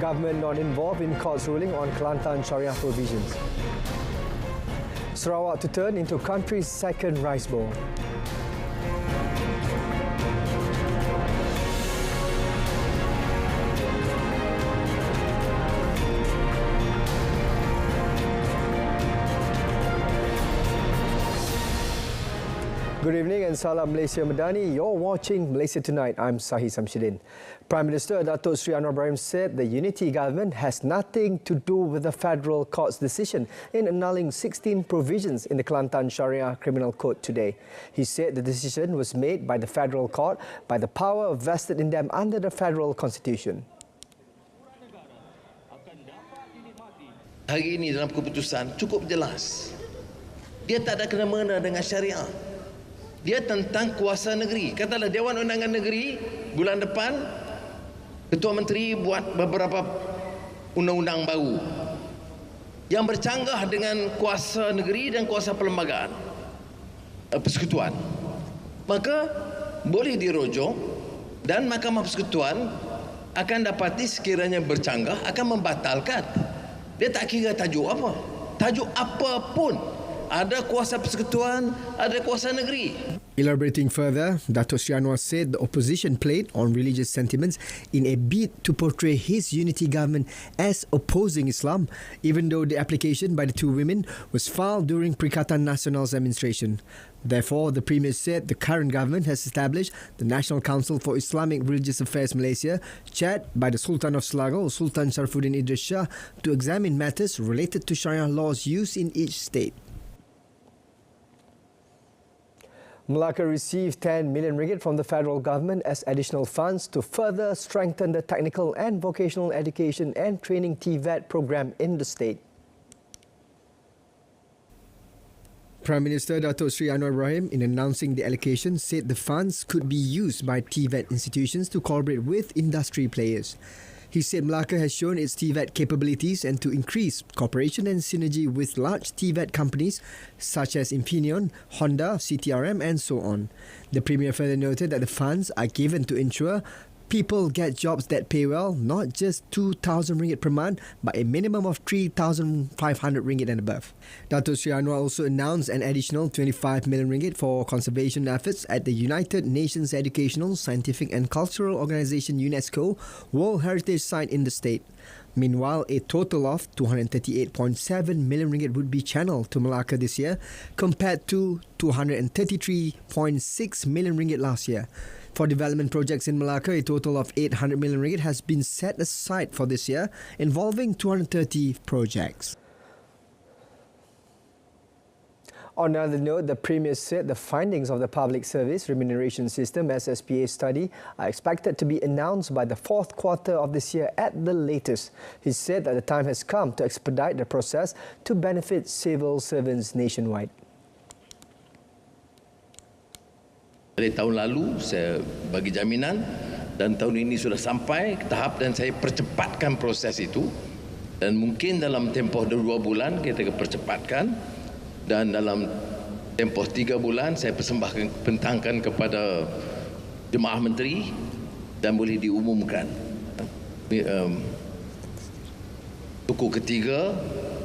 government not involved in court's ruling on Kelantan Syariah provisions. Sarawak to turn into country's second rice bowl. Good evening and salam Malaysia Madani. You're watching Malaysia Tonight. I'm SAHIH Samsudin. Prime Minister Datuk Seri Anwar Ibrahim said the unity government has nothing to do with the federal court's decision in annulling 16 provisions in the Kelantan Syariah Criminal Code today. He said the decision was made by the federal court by the power vested in them under the federal constitution. Hari ini dalam keputusan cukup jelas. Dia tak ada kena-mengena dengan syariah. Dia tentang kuasa negeri. Katalah Dewan Undangan Negeri bulan depan Ketua Menteri buat beberapa undang-undang baru yang bercanggah dengan kuasa negeri dan kuasa perlembagaan persekutuan. Maka boleh dirujuk dan Mahkamah Persekutuan akan dapati sekiranya bercanggah akan membatalkan. Dia tak kira tajuk apa. Tajuk apa pun. Ada kuasa persekutuan, ada kuasa negeri. Elaborating further, Datuk Seri Anwar said the opposition played on religious sentiments in a bid to portray his unity government as opposing Islam, even though the application by the two women was filed during Perikatan Nasional's administration. Therefore, the Premier said the current government has established the National Council for Islamic Religious Affairs Malaysia, chaired by the Sultan of Selangor, Sultan Sharifuddin Idris Shah, to examine matters related to Sharia laws used in each state. Melaka received 10 million ringgit from the federal government as additional funds to further strengthen the technical and vocational education and training TVET program in the state. Prime Minister Datuk Seri Anwar Ibrahim, in announcing the allocation, said the funds could be used by TVET institutions to collaborate with industry players. He said Melaka has shown its TVET capabilities and to increase cooperation and synergy with large TVET companies such as Infineon, Honda, CTRM and so on. The Premier further noted that the funds are given to ensure people get jobs that pay well, not just 2,000 ringgit per month, but a minimum of 3,500 ringgit and above. Datuk Seri Anwar also announced an additional 25 million ringgit for conservation efforts at the United Nations Educational, Scientific and Cultural Organization UNESCO World Heritage Site in the state. Meanwhile, a total of 238.7 million ringgit would be channeled to Melaka this year, compared to 233.6 million ringgit last year. For development projects in Melaka, a total of 800 million ringgit has been set aside for this year, involving 230 projects. On another note, the Premier said the findings of the Public Service Remuneration System SSPA study are expected to be announced by the fourth quarter of this year at the latest. He said that the time has come to expedite the process to benefit civil servants nationwide. Dari tahun lalu saya bagi jaminan dan tahun ini sudah sampai ke tahap dan saya percepatkan proses itu dan mungkin dalam tempoh 2 bulan kita percepatkan dan dalam tempoh 3 bulan saya bentangkan kepada jemaah menteri dan boleh diumumkan suku ketiga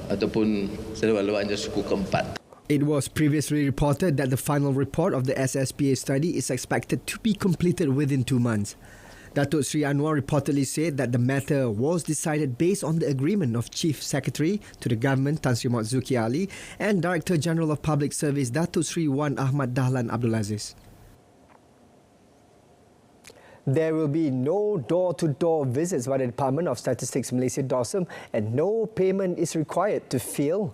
ataupun selewat-lewatnya suku keempat. It was previously reported that the final report of the SSPA study is expected to be completed within 2 months. Datuk Seri Anwar reportedly said that the matter was decided based on the agreement of Chief Secretary to the Government Tan Sri Mohd Zulkifli Ali and Director General of Public Service Datuk Seri Wan Ahmad Dahlan Abdul Aziz. There will be no door-to-door visits by the Department of Statistics Malaysia DOSM and no payment is required to fill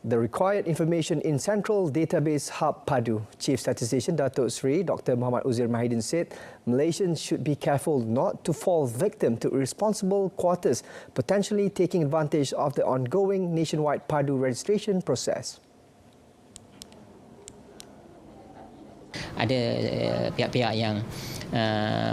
the required information in Central Database Hub PADU. Chief Statistician Datuk Seri Dr. Muhammad Uzair Mahidin said Malaysians should be careful not to fall victim to irresponsible quarters, potentially taking advantage of the ongoing nationwide PADU registration process. Ada pihak-pihak yang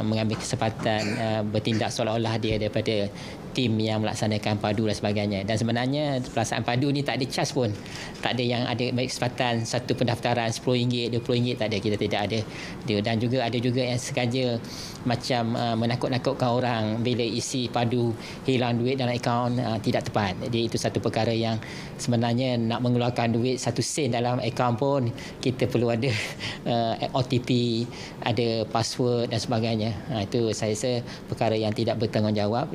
mengambil kesempatan bertindak seolah-olah dia daripada tim yang melaksanakan padu dan sebagainya. Dan sebenarnya pelaksanaan padu ni tak ada charge pun. Tak ada yang ada kesempatan satu pendaftaran RM10, RM20, tak ada. Kita tidak ada. Dan juga ada juga yang sengaja macam menakut-nakutkan orang bila isi padu hilang duit dalam akaun, tidak tepat. Jadi itu satu perkara yang sebenarnya nak mengeluarkan duit 1 sen dalam akaun pun kita perlu ada OTP, ada password dan sebagainya. Itu saya rasa perkara yang tidak bertanggungjawab.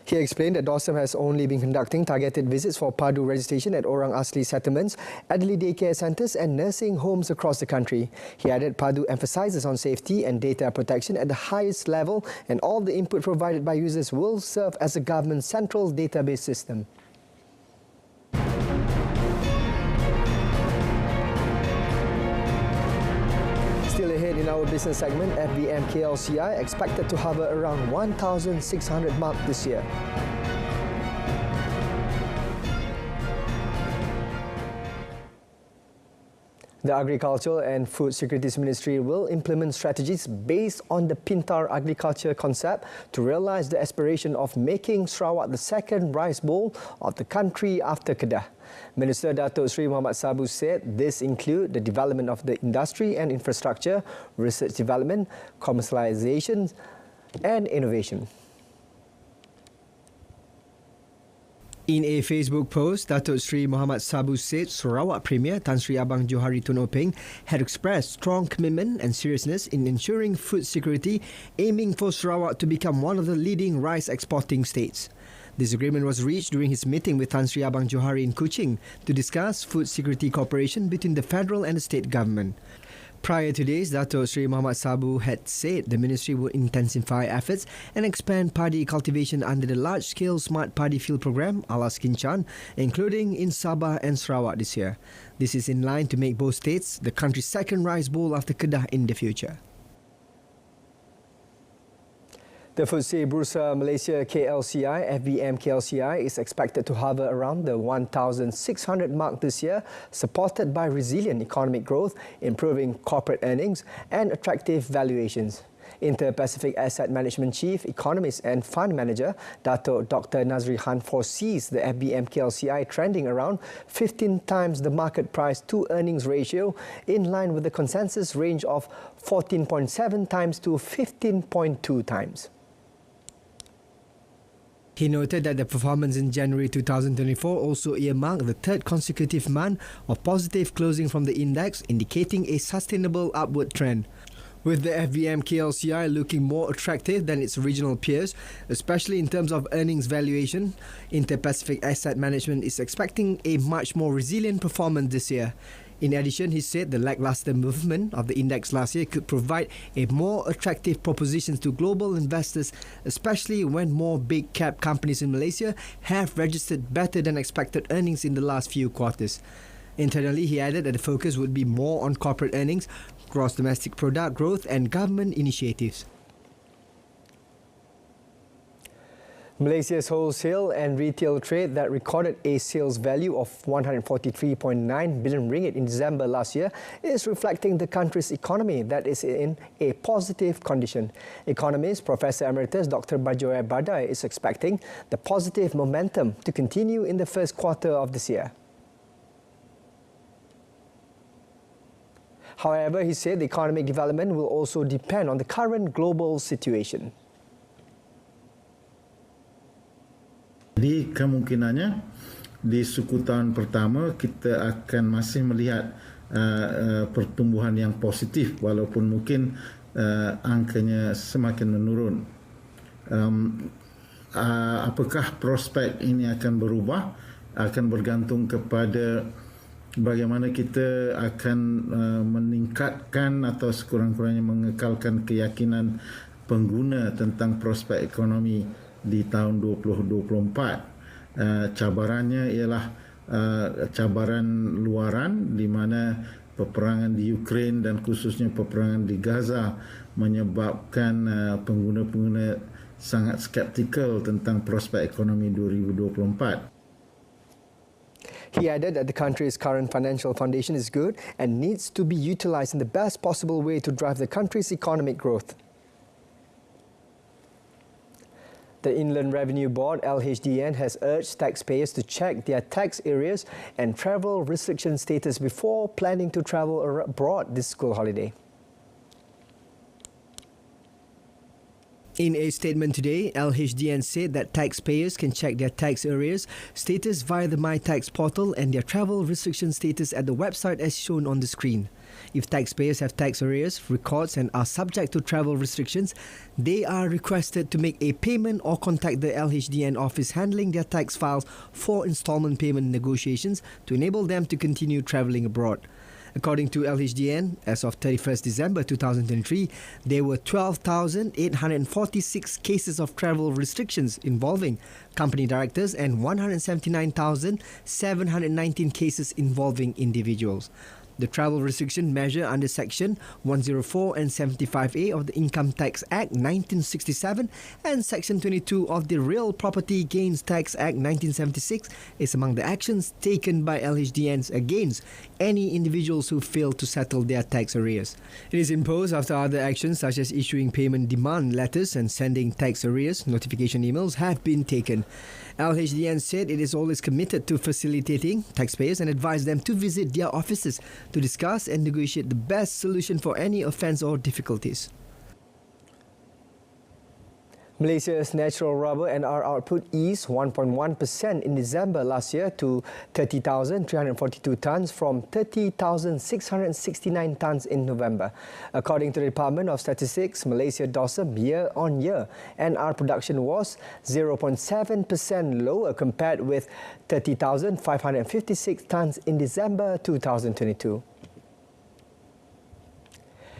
He explained that Dawson has only been conducting targeted visits for PADU registration at Orang Asli settlements, elderly daycare centres and nursing homes across the country. He added PADU emphasises on safety and data protection at the highest level, and all the input provided by users will serve as a government central database system. Still ahead in our business segment, FBM KLCI expected to hover around 1,600 mark this year. The Agricultural and Food Securities Ministry will implement strategies based on the Pintar agriculture concept to realise the aspiration of making Sarawak the second rice bowl of the country after Kedah. Minister Datuk Seri Mohammad Sabu said this include the development of the industry and infrastructure, research development, commercialization and innovation. In a Facebook post, Datuk Seri Mohammad Sabu said Sarawak Premier Tan Sri Abang Johari Tun Openg had expressed strong commitment and seriousness in ensuring food security, aiming for Sarawak to become one of the leading rice exporting states. This agreement was reached during his meeting with Tan Sri Abang Johari in Kuching to discuss food security cooperation between the federal and the state government. Prior to this, Datuk Seri Mohammad Sabu had said the ministry would intensify efforts and expand paddy cultivation under the large-scale Smart Paddy Field Program, Alas Kinchan, including in Sabah and Sarawak this year. This is in line to make both states the country's second rice bowl after Kedah in the future. The FTSE Bursa Malaysia KLCI, FBM KLCI, is expected to hover around the 1,600 mark this year, supported by resilient economic growth, improving corporate earnings and attractive valuations. Inter-Pacific Asset Management Chief, Economist and Fund Manager Dato Dr. Nazri Khan foresees the FBM KLCI trending around 15 times the market price to earnings ratio, in line with the consensus range of 14.7 times to 15.2 times. He noted that the performance in January 2024 also earmarked the third consecutive month of positive closing from the index, indicating a sustainable upward trend. With the FBM KLCI looking more attractive than its regional peers, especially in terms of earnings valuation, Inter-Pacific Asset Management is expecting a much more resilient performance this year. In addition, he said the lackluster movement of the index last year could provide a more attractive proposition to global investors, especially when more big cap companies in Malaysia have registered better than expected earnings in the last few quarters. Internally, he added that the focus would be more on corporate earnings, gross domestic product growth and government initiatives. Malaysia's wholesale and retail trade that recorded a sales value of 143.9 billion ringgit in December last year is reflecting the country's economy that is in a positive condition. Economist Professor Emeritus Dr. Bajoy Badai is expecting the positive momentum to continue in the first quarter of this year. However, he said the economic development will also depend on the current global situation. Jadi kemungkinannya di suku tahun pertama kita akan masih melihat pertumbuhan yang positif walaupun mungkin angkanya semakin menurun. Apakah prospek ini akan berubah? Akan bergantung kepada bagaimana kita akan meningkatkan atau sekurang-kurangnya mengekalkan keyakinan pengguna tentang prospek ekonomi di tahun 2024. Cabarannya ialah cabaran luaran di mana peperangan di Ukraine dan khususnya peperangan di Gaza menyebabkan pengguna-pengguna sangat skeptikal tentang prospek ekonomi 2024. He added that the country's current financial foundation is good and needs to be utilised in the best possible way to drive the country's economic growth. The Inland Revenue Board, LHDN, has urged taxpayers to check their tax areas and travel restriction status before planning to travel abroad this school holiday. In a statement today, LHDN said that taxpayers can check their tax areas status via the My Tax portal and their travel restriction status at the website as shown on the screen. If taxpayers have tax arrears, records and are subject to travel restrictions, they are requested to make a payment or contact the LHDN office handling their tax files for installment payment negotiations to enable them to continue travelling abroad. According to LHDN, as of 31st December 2023, there were 12,846 cases of travel restrictions involving company directors and 179,719 cases involving individuals. The travel restriction measure under Section 104 and 75A of the Income Tax Act 1967 and Section 22 of the Real Property Gains Tax Act 1976 is among the actions taken by LHDNs against any individuals who fail to settle their tax arrears. It is imposed after other actions such as issuing payment demand letters and sending tax arrears notification emails have been taken. LHDN said it is always committed to facilitating taxpayers and advised them to visit their offices to discuss and negotiate the best solution for any offence or difficulties. Malaysia's natural rubber NR output eased 1.1% in December last year to 30,342 tonnes from 30,669 tonnes in November. According to the Department of Statistics, Malaysia DOSM year-on-year NR production was 0.7% lower compared with 30,556 tonnes in December 2022.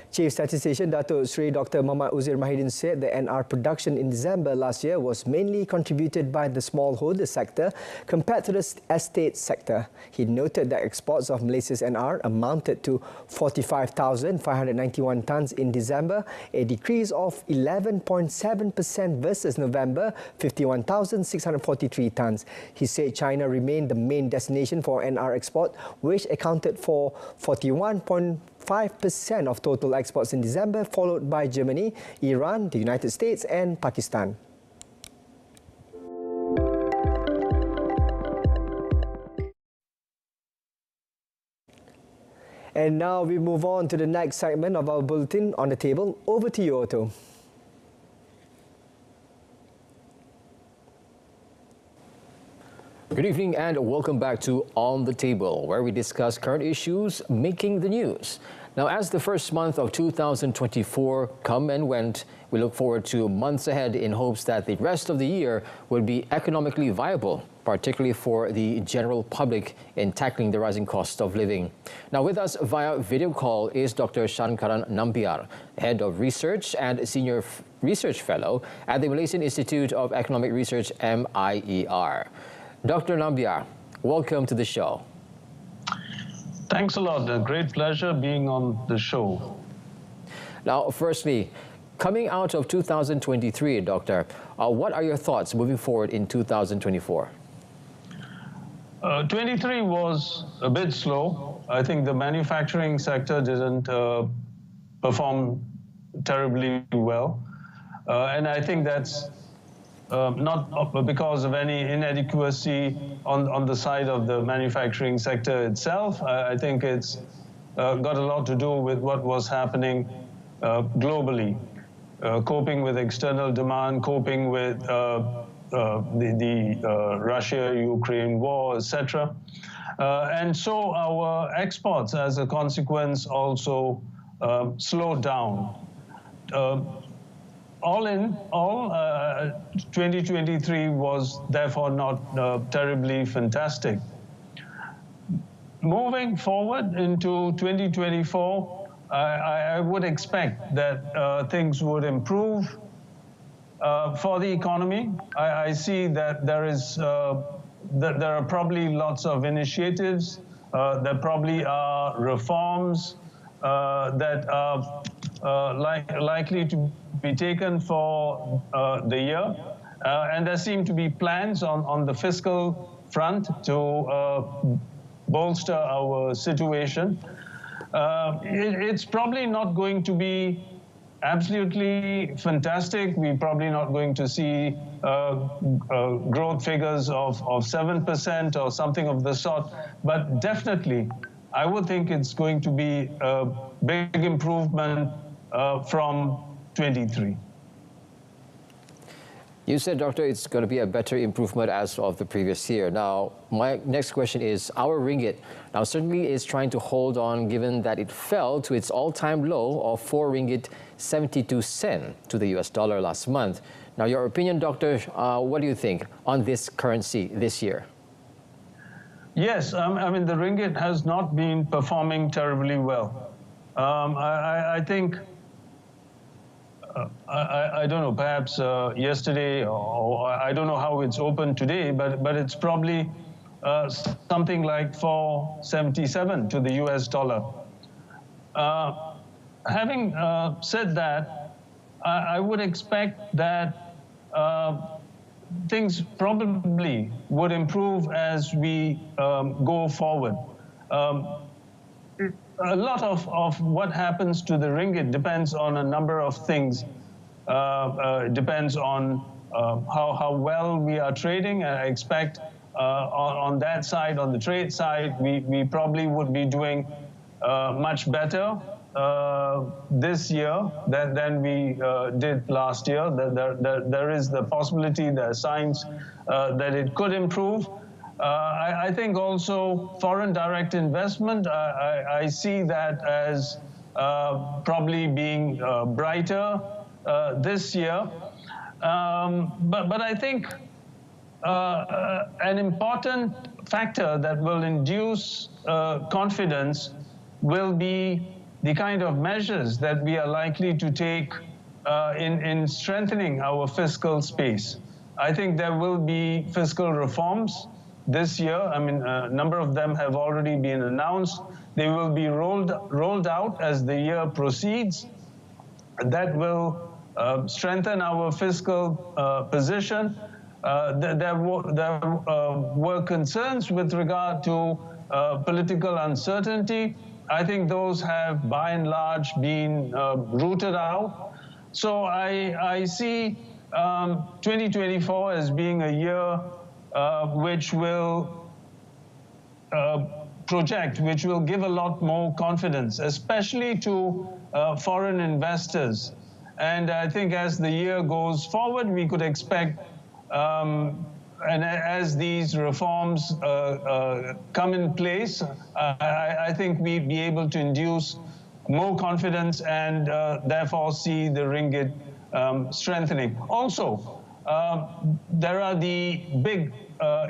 Chief Statistician Datuk Seri Dr. Muhammad Uzair Mahidin said the NR production in December last year was mainly contributed by the smallholder sector compared to the estate sector. He noted that exports of Malaysia's NR amounted to 45,591 tonnes in December, a decrease of 11.7% versus November, 51,643 tonnes. He said China remained the main destination for NR export, which accounted for 41.5% of total exports in December, followed by Germany, Iran, the United States and Pakistan. And now we move on to the next segment of our bulletin on the table. Over to you, Otto. Good evening and welcome back to On the Table, where we discuss current issues making the news. Now, as the first month of 2024 come and went, we look forward to months ahead in hopes that the rest of the year will be economically viable, particularly for the general public in tackling the rising cost of living. Now, with us via video call is Dr. Shankaran Nambiar, Head of Research and Senior Research Fellow at the Malaysian Institute of Economic Research, MIER. Dr. Nambiar, welcome to the show. Thanks a lot. A great pleasure being on the show. Now, firstly, coming out of 2023, Doctor, what are your thoughts moving forward in 2024? 23 was a bit slow. I think the manufacturing sector didn't perform terribly well. And I think that's not because of any inadequacy on the side of the manufacturing sector itself. I think it's got a lot to do with what was happening globally, coping with external demand, coping with the Russia-Ukraine war, etc. And so our exports, as a consequence, also slowed down. All in all, 2023 was therefore not terribly fantastic. Moving forward into 2024, I would expect that things would improve for the economy. I see that there are probably lots of initiatives. There probably are reforms that are likely to be taken for the year. And there seem to be plans on the fiscal front to bolster our situation. It's probably not going to be absolutely fantastic. We're probably not going to see growth figures of 7% or something of the sort, but definitely I would think it's going to be a big improvement from 23. You said, Doctor, it's going to be a better improvement as of the previous year. Now, my next question is, our ringgit now certainly is trying to hold on given that it fell to its all-time low of 4 ringgit 72 cent to the US dollar last month. Now, your opinion, Doctor, what do you think on this currency this year? Yes, I mean, the ringgit has not been performing terribly well. I think, I don't know, perhaps yesterday, or I don't know how it's open today, but it's probably something like 4.77 to the US dollar. Having said that, I would expect that things probably would improve as we go forward. A lot of what happens to the ringgit depends on a number of things. It depends on how well we are trading. I expect on that side, on the trade side, we probably would be doing much better this year than we did last year. There is the possibility, there are signs that it could improve. I think also foreign direct investment, I see that as probably being brighter this year. But I think an important factor that will induce confidence will be the kind of measures that we are likely to take in strengthening our fiscal space. I think there will be fiscal reforms this year. I mean, a number of them have already been announced. They will be rolled out as the year proceeds. That will strengthen our fiscal position. There were concerns with regard to political uncertainty. I think those have, by and large, been rooted out. So I see 2024 as being a year which will project, which will give a lot more confidence, especially to foreign investors. And I think as the year goes forward, we could expect, and as these reforms come in place, I think we'd be able to induce more confidence and therefore see the ringgit strengthening. Also, there are the big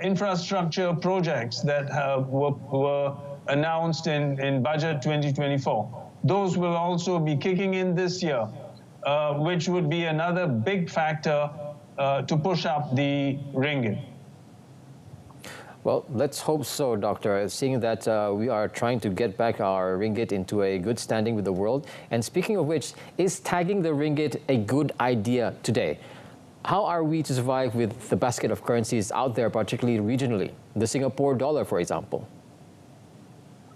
infrastructure projects that were announced in Budget 2024. Those will also be kicking in this year, which would be another big factor to push up the ringgit. Well, let's hope so, Doctor, seeing that we are trying to get back our ringgit into a good standing with the world. And speaking of which, is tagging the ringgit a good idea today? How are we to survive with the basket of currencies out there, particularly regionally? The Singapore dollar, for example.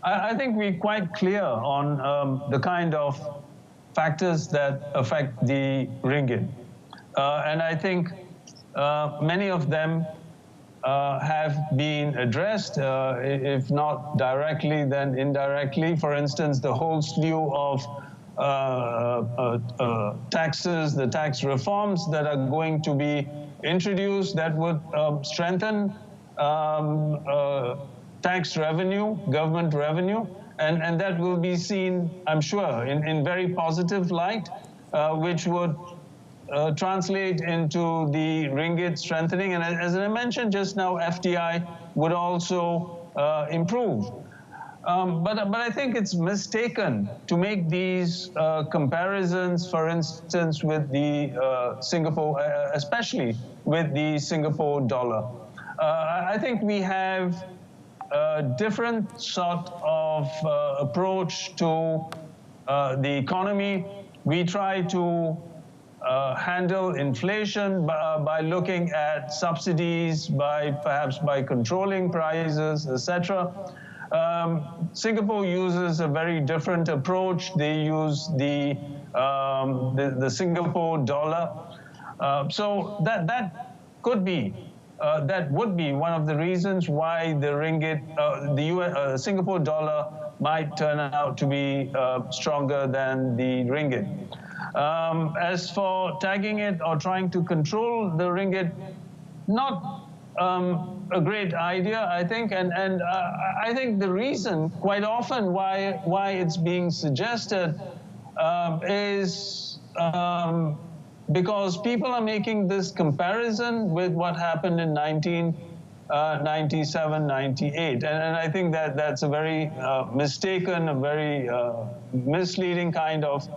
I think we're quite clear on the kind of factors that affect the ringgit. And I think many of them have been addressed, if not directly, then indirectly. For instance, the whole slew of taxes, the tax reforms that are going to be introduced that would strengthen tax revenue, government revenue, and that will be seen, I'm sure, in very positive light, which would translate into the ringgit strengthening. And as I mentioned just now, FDI would also improve. But I think it's mistaken to make these comparisons, for instance, with the Singapore, especially with the Singapore dollar. I think we have a different sort of approach to the economy. We try to handle inflation by looking at subsidies, perhaps by controlling prices, etc. Singapore uses a very different approach. They use the Singapore dollar. So that could be, that would be one of the reasons why the ringgit, Singapore dollar might turn out to be stronger than the ringgit. As for tagging it or trying to control the ringgit, not a great idea, I think, and I think the reason quite often why it's being suggested is because people are making this comparison with what happened in 1997, 98, and I think that that's a very mistaken, a very misleading kind of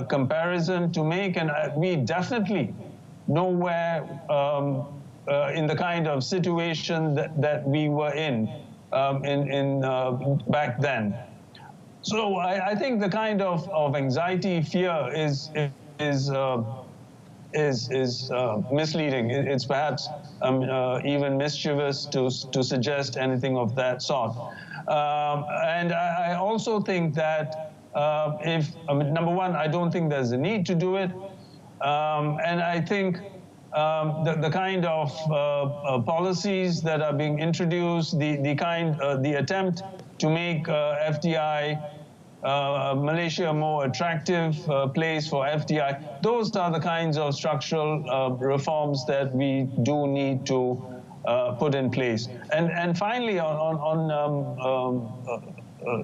comparison to make, and we definitely nowhere in the kind of situation that we were in back then. So I think the kind of anxiety, fear is misleading. It's perhaps even mischievous to suggest anything of that sort. And I also think that number one, I don't think there's a need to do it, and I think the kind of policies that are being introduced, the attempt to make FDI Malaysia a more attractive place for FDI, those are the kinds of structural reforms that we do need to put in place. And finally,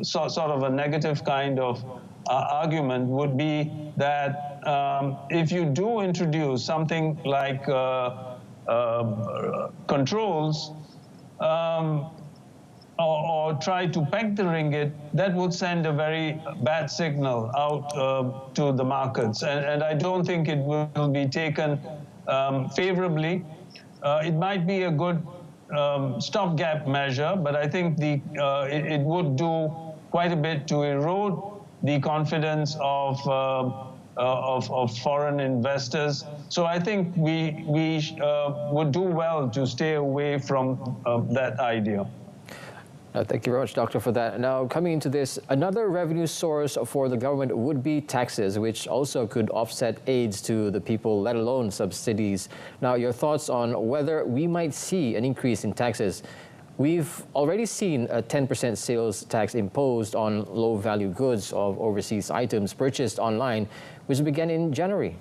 sort of a negative kind of argument would be that if you do introduce something like controls or try to peg the ringgit, that would send a very bad signal out to the markets. And I don't think it will be taken favorably. It might be a good stopgap measure, but I think it would do quite a bit to erode the confidence of foreign investors. So I think we would do well to stay away from that idea. Thank you very much, Doctor, for that. Now, coming into this, another revenue source for the government would be taxes, which also could offset aids to the people, let alone subsidies. Now, your thoughts on whether we might see an increase in taxes? We've already seen a 10% sales tax imposed on low-value goods of overseas items purchased online, which began in January.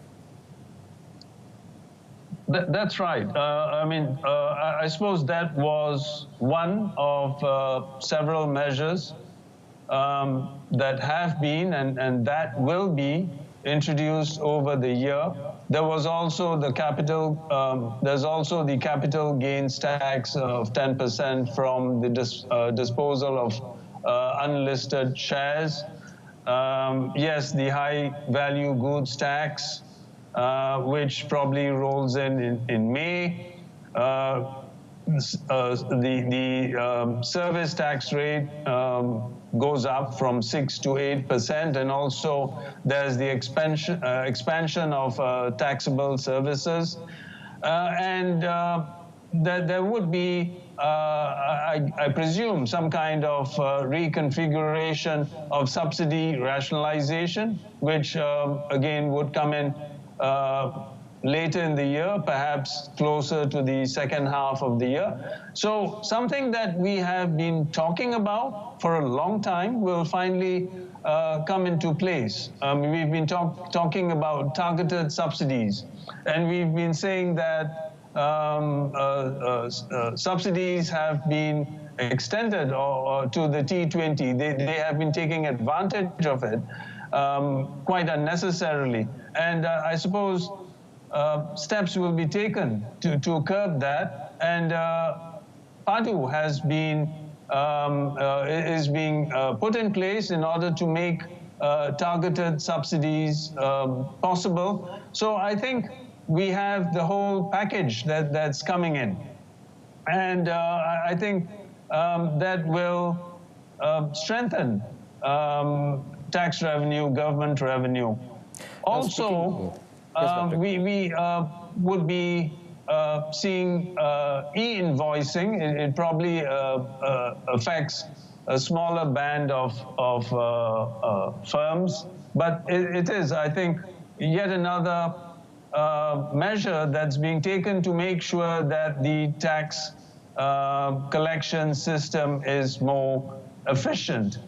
That's right. I suppose that was one of several measures that have been and that will be introduced over the year. There was also the there's also the capital gains tax of 10% from the disposal of unlisted shares. Yes, the high value goods tax, which probably rolls in May. The service tax rate goes up from 6 to 8%, and also there's the expansion of taxable services, and there would be, I presume, some kind of reconfiguration of subsidy rationalization, which again would come in later in the year, perhaps closer to the second half of the year. So something that we have been talking about for a long time will finally come into place. We've been talking about targeted subsidies, and we've been saying that subsidies have been extended or to the T20. They have been taking advantage of it quite unnecessarily. And I suppose steps will be taken to curb that, and PADU has been is being put in place in order to make targeted subsidies possible. So I think we have the whole package that's coming in, and I think that will strengthen tax revenue, government revenue. Also, we would be seeing e-invoicing. It probably affects a smaller band of firms, but it is, I think, yet another measure that's being taken to make sure that the tax collection system is more efficient.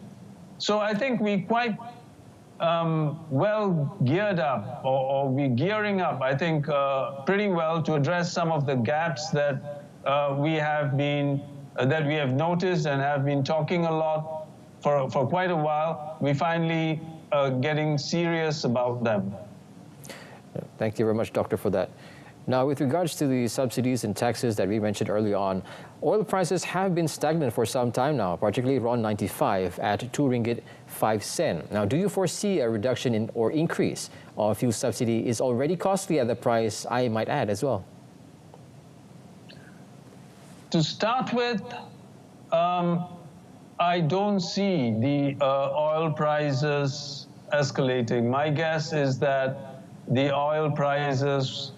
So I think we quite well geared up, or we're gearing up, I think, pretty well to address some of the gaps that we have noticed and have been talking a lot for quite a while. We finally getting serious about them. Thank you very much, Doctor, for that. Now, with regards to the subsidies and taxes that we mentioned early on, oil prices have been stagnant for some time now, particularly around 95 at 2 ringgit 5 cent. Now, do you foresee a reduction in or increase of fuel subsidy is already costly at the price, I might add as well? To start with, I don't see the oil prices escalating. My guess is that the oil prices,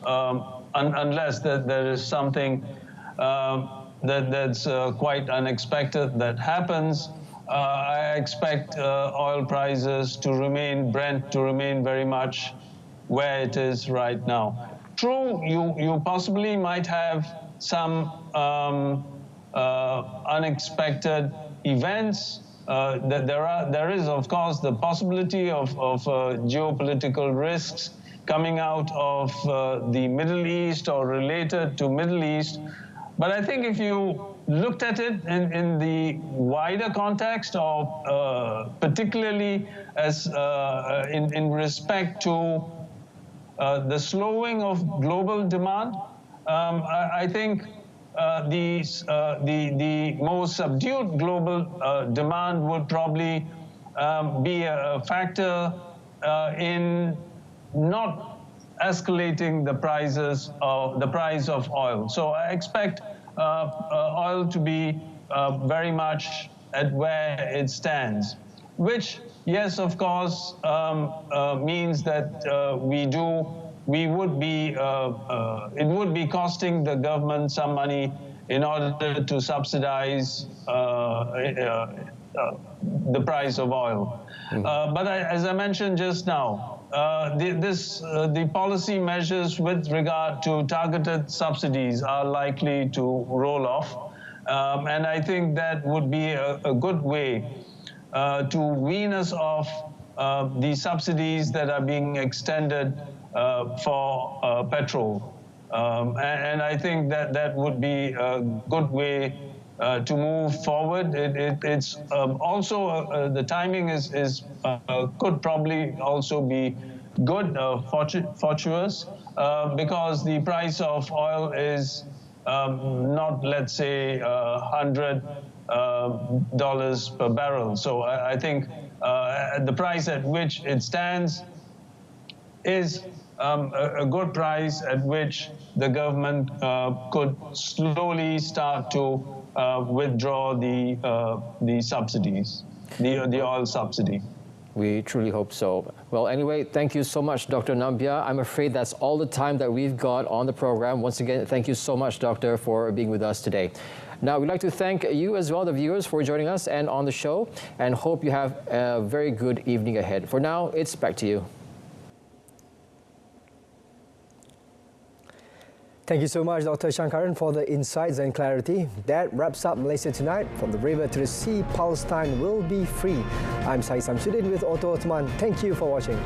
unless there is something that's quite unexpected that happens, I expect oil prices to remain, Brent to remain very much where it is right now. True, you possibly might have some unexpected events. There is, of course, the possibility of geopolitical risks coming out of the Middle East or related to Middle East. But I think if you looked at it in the wider context of particularly as in respect to the slowing of global demand, I think the more subdued global demand would probably be a factor in not escalating the price of oil. So I expect oil to be very much at where it stands, which, yes, of course, means that it would be costing the government some money in order to subsidize the price of oil. But as I mentioned just now, the policy measures with regard to targeted subsidies are likely to roll off. And I think that would be a good way to wean us off the subsidies that are being extended for petrol. And I think that would be a good way to move forward. It's also the timing could probably also be good, fortuitous, because the price of oil is not, let's say, $100 per barrel. So I think the price at which it stands is a good price at which the government could slowly start to withdraw the subsidies, the oil subsidy. We truly hope so. Well, anyway, thank you so much, Dr. Nambia. I'm afraid that's all the time that we've got on the program. Once again, thank you so much, Doctor, for being with us today. Now, we'd like to thank you as well, the viewers, for joining us and on the show, and hope you have a very good evening ahead. For now, it's back to you. Thank you so much, Dr. Shankaran, for the insights and clarity. That wraps up Malaysia Tonight. From the river to the sea, Palestine will be free. I'm SAHIH with Otto Othman. Thank you for watching.